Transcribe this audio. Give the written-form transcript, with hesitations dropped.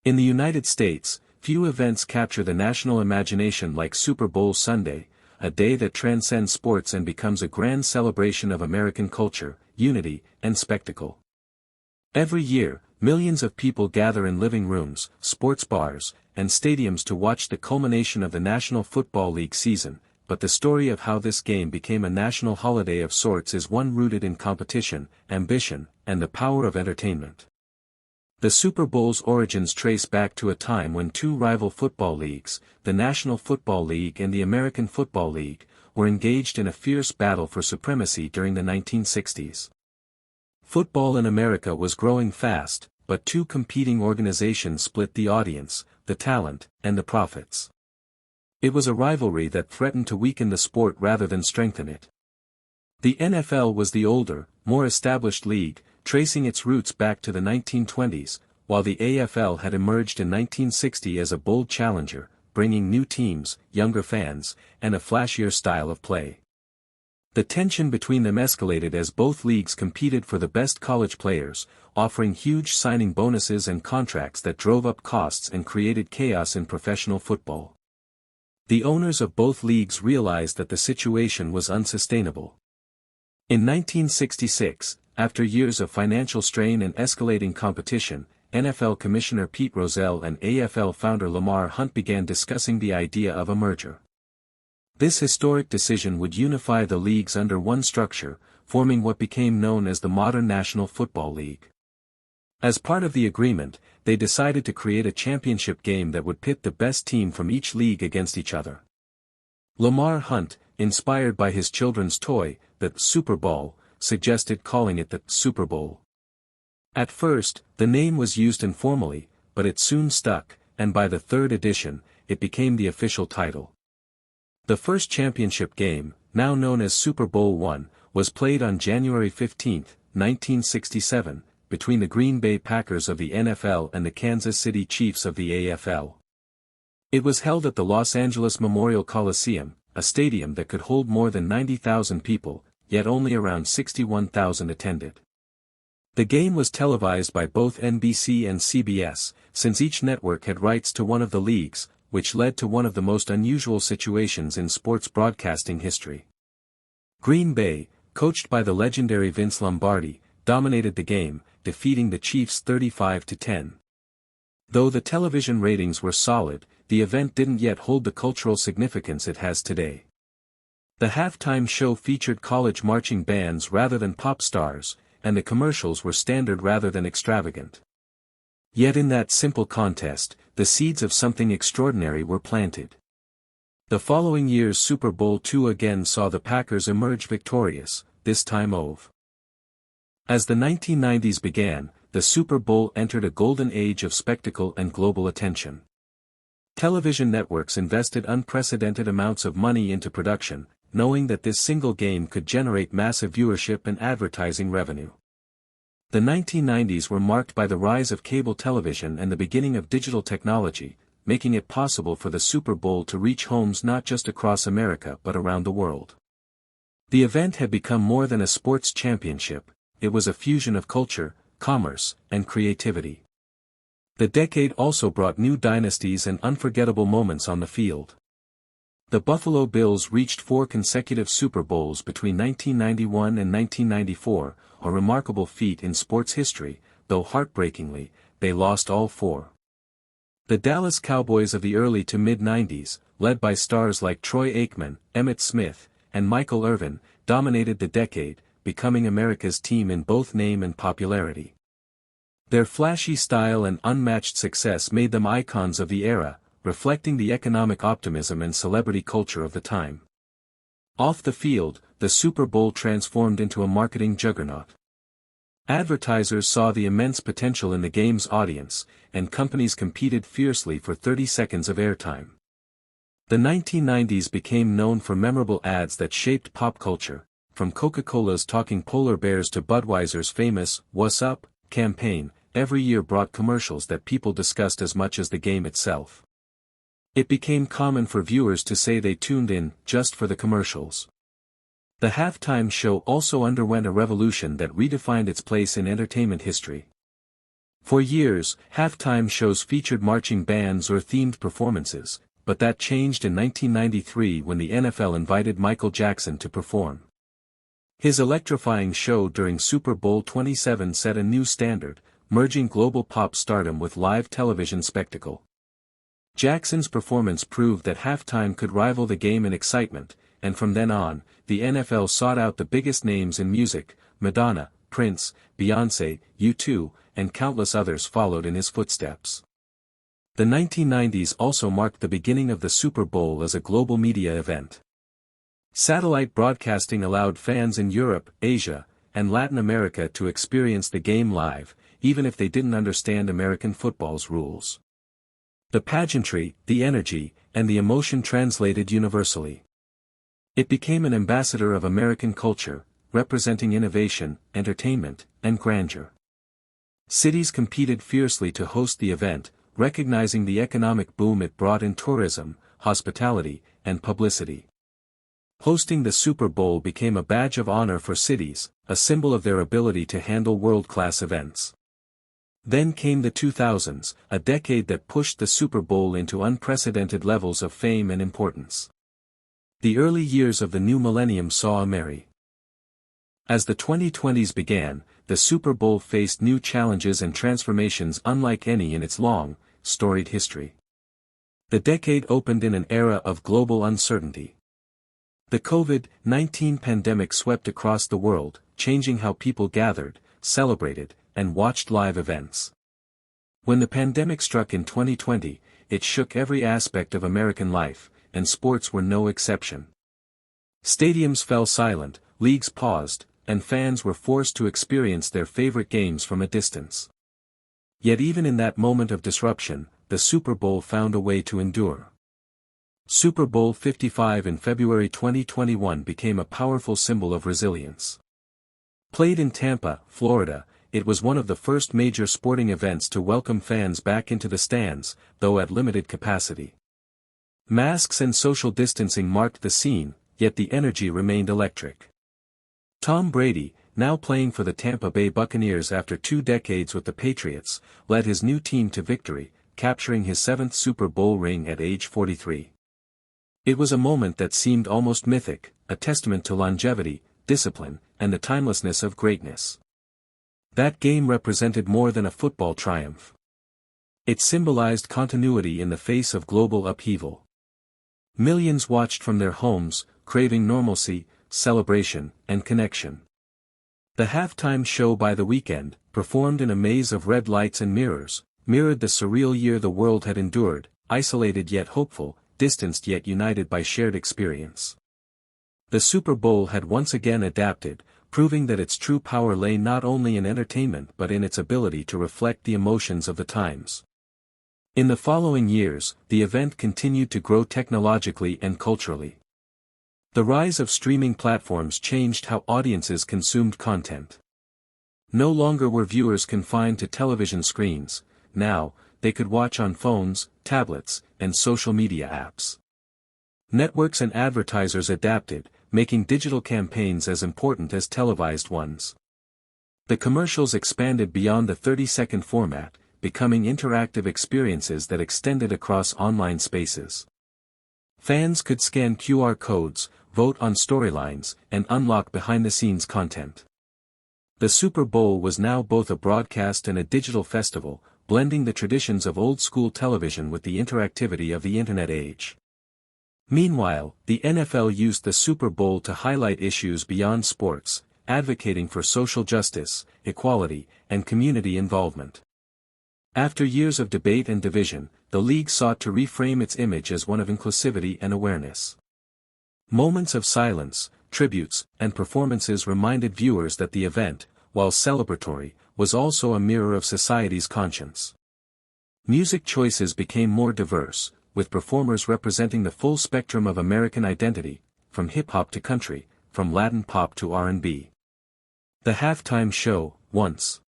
In the United States, few events capture the national imagination like Super Bowl Sunday, a day that transcends sports and becomes a grand celebration of American culture, unity, and spectacle. Every year, millions of people gather in living rooms, sports bars, and stadiums to watch the culmination of the National Football League season, but the story of how this game became a national holiday of sorts is one rooted in competition, ambition, and the power of entertainment. The Super Bowl's origins trace back to a time when two rival football leagues, the National Football League and the American Football League, were engaged in a fierce battle for supremacy during the 1960s. Football in America was growing fast, but two competing organizations split the audience, the talent, and the profits. It was a rivalry that threatened to weaken the sport rather than strengthen it. The NFL was the older, more established league, tracing its roots back to the 1920s, while the AFL had emerged in 1960 as a bold challenger, bringing new teams, younger fans, and a flashier style of play. The tension between them escalated as both leagues competed for the best college players, offering huge signing bonuses and contracts that drove up costs and created chaos in professional football. The owners of both leagues realized that the situation was unsustainable. In 1966, after years of financial strain and escalating competition, NFL Commissioner Pete Rozelle and AFL founder Lamar Hunt began discussing the idea of a merger. This historic decision would unify the leagues under one structure, forming what became known as the modern National Football League. As part of the agreement, they decided to create a championship game that would pit the best team from each league against each other. Lamar Hunt, inspired by his children's toy, the Super Bowl, suggested calling it the Super Bowl. At first, the name was used informally, but it soon stuck, and by the third edition, it became the official title. The first championship game, now known as Super Bowl I, was played on January 15, 1967, between the Green Bay Packers of the NFL and the Kansas City Chiefs of the AFL. It was held at the Los Angeles Memorial Coliseum, a stadium that could hold more than 90,000 people, yet only around 61,000 attended. The game was televised by both NBC and CBS, since each network had rights to one of the leagues, which led to one of the most unusual situations in sports broadcasting history. Green Bay, coached by the legendary Vince Lombardi, dominated the game, defeating the Chiefs 35-10. Though the television ratings were solid, the event didn't yet hold the cultural significance it has today. The halftime show featured college marching bands rather than pop stars, and the commercials were standard rather than extravagant. Yet in that simple contest, the seeds of something extraordinary were planted. The following year's Super Bowl II again saw the Packers emerge victorious, this time over. As the 1990s began, the Super Bowl entered a golden age of spectacle and global attention. Television networks invested unprecedented amounts of money into production, knowing that this single game could generate massive viewership and advertising revenue. The 1990s were marked by the rise of cable television and the beginning of digital technology, making it possible for the Super Bowl to reach homes not just across America but around the world. The event had become more than a sports championship, it was a fusion of culture, commerce, and creativity. The decade also brought new dynasties and unforgettable moments on the field. The Buffalo Bills reached 4 consecutive Super Bowls between 1991 and 1994, a remarkable feat in sports history, though heartbreakingly, they lost all 4. The Dallas Cowboys of the early to mid-90s, led by stars like Troy Aikman, Emmitt Smith, and Michael Irvin, dominated the decade, becoming America's team in both name and popularity. Their flashy style and unmatched success made them icons of the era, reflecting the economic optimism and celebrity culture of the time. Off the field, the Super Bowl transformed into a marketing juggernaut. Advertisers saw the immense potential in the game's audience, and companies competed fiercely for 30 seconds of airtime. The 1990s became known for memorable ads that shaped pop culture, from Coca-Cola's Talking Polar Bears to Budweiser's famous "What's Up" campaign. Every year brought commercials that people discussed as much as the game itself. It became common for viewers to say they tuned in just for the commercials. The halftime show also underwent a revolution that redefined its place in entertainment history. For years, halftime shows featured marching bands or themed performances, but that changed in 1993 when the NFL invited Michael Jackson to perform. His electrifying show during Super Bowl 27 set a new standard, merging global pop stardom with live television spectacle. Jackson's performance proved that halftime could rival the game in excitement, and from then on, the NFL sought out the biggest names in music. Madonna, Prince, Beyoncé, U2, and countless others followed in his footsteps. The 1990s also marked the beginning of the Super Bowl as a global media event. Satellite broadcasting allowed fans in Europe, Asia, and Latin America to experience the game live, even if they didn't understand American football's rules. The pageantry, the energy, and the emotion translated universally. It became an ambassador of American culture, representing innovation, entertainment, and grandeur. Cities competed fiercely to host the event, recognizing the economic boom it brought in tourism, hospitality, and publicity. Hosting the Super Bowl became a badge of honor for cities, a symbol of their ability to handle world-class events. Then came the 2000s, a decade that pushed the Super Bowl into unprecedented levels of fame and importance. The early years of the new millennium saw a merry. As the 2020s began, the Super Bowl faced new challenges and transformations unlike any in its long, storied history. The decade opened in an era of global uncertainty. The COVID-19 pandemic swept across the world, changing how people gathered, celebrated, and watched live events. When the pandemic struck in 2020, it shook every aspect of American life, and sports were no exception. Stadiums fell silent, leagues paused, and fans were forced to experience their favorite games from a distance. Yet even in that moment of disruption, the Super Bowl found a way to endure. Super Bowl 55 in February 2021 became a powerful symbol of resilience. Played in Tampa, Florida, it was one of the first major sporting events to welcome fans back into the stands, though at limited capacity. Masks and social distancing marked the scene, yet the energy remained electric. Tom Brady, now playing for the Tampa Bay Buccaneers after 2 decades with the Patriots, led his new team to victory, capturing his 7th Super Bowl ring at age 43. It was a moment that seemed almost mythic, a testament to longevity, discipline, and the timelessness of greatness. That game represented more than a football triumph. It symbolized continuity in the face of global upheaval. Millions watched from their homes, craving normalcy, celebration, and connection. The halftime show by The Weeknd, performed in a maze of red lights and mirrors, mirrored the surreal year the world had endured, isolated yet hopeful, distanced yet united by shared experience. The Super Bowl had once again adapted, proving that its true power lay not only in entertainment but in its ability to reflect the emotions of the times. In the following years, the event continued to grow technologically and culturally. The rise of streaming platforms changed how audiences consumed content. No longer were viewers confined to television screens, now, they could watch on phones, tablets, and social media apps. Networks and advertisers adapted, making digital campaigns as important as televised ones. The commercials expanded beyond the 30-second format, becoming interactive experiences that extended across online spaces. Fans could scan QR codes, vote on storylines, and unlock behind-the-scenes content. The Super Bowl was now both a broadcast and a digital festival, blending the traditions of old-school television with the interactivity of the Internet age. Meanwhile, the NFL used the Super Bowl to highlight issues beyond sports, advocating for social justice, equality, and community involvement. After years of debate and division, the league sought to reframe its image as one of inclusivity and awareness. Moments of silence, tributes, and performances reminded viewers that the event, while celebratory, was also a mirror of society's conscience. Music choices became more diverse, with performers representing the full spectrum of American identity, from hip-hop to country, from Latin pop to R&B. The halftime show, once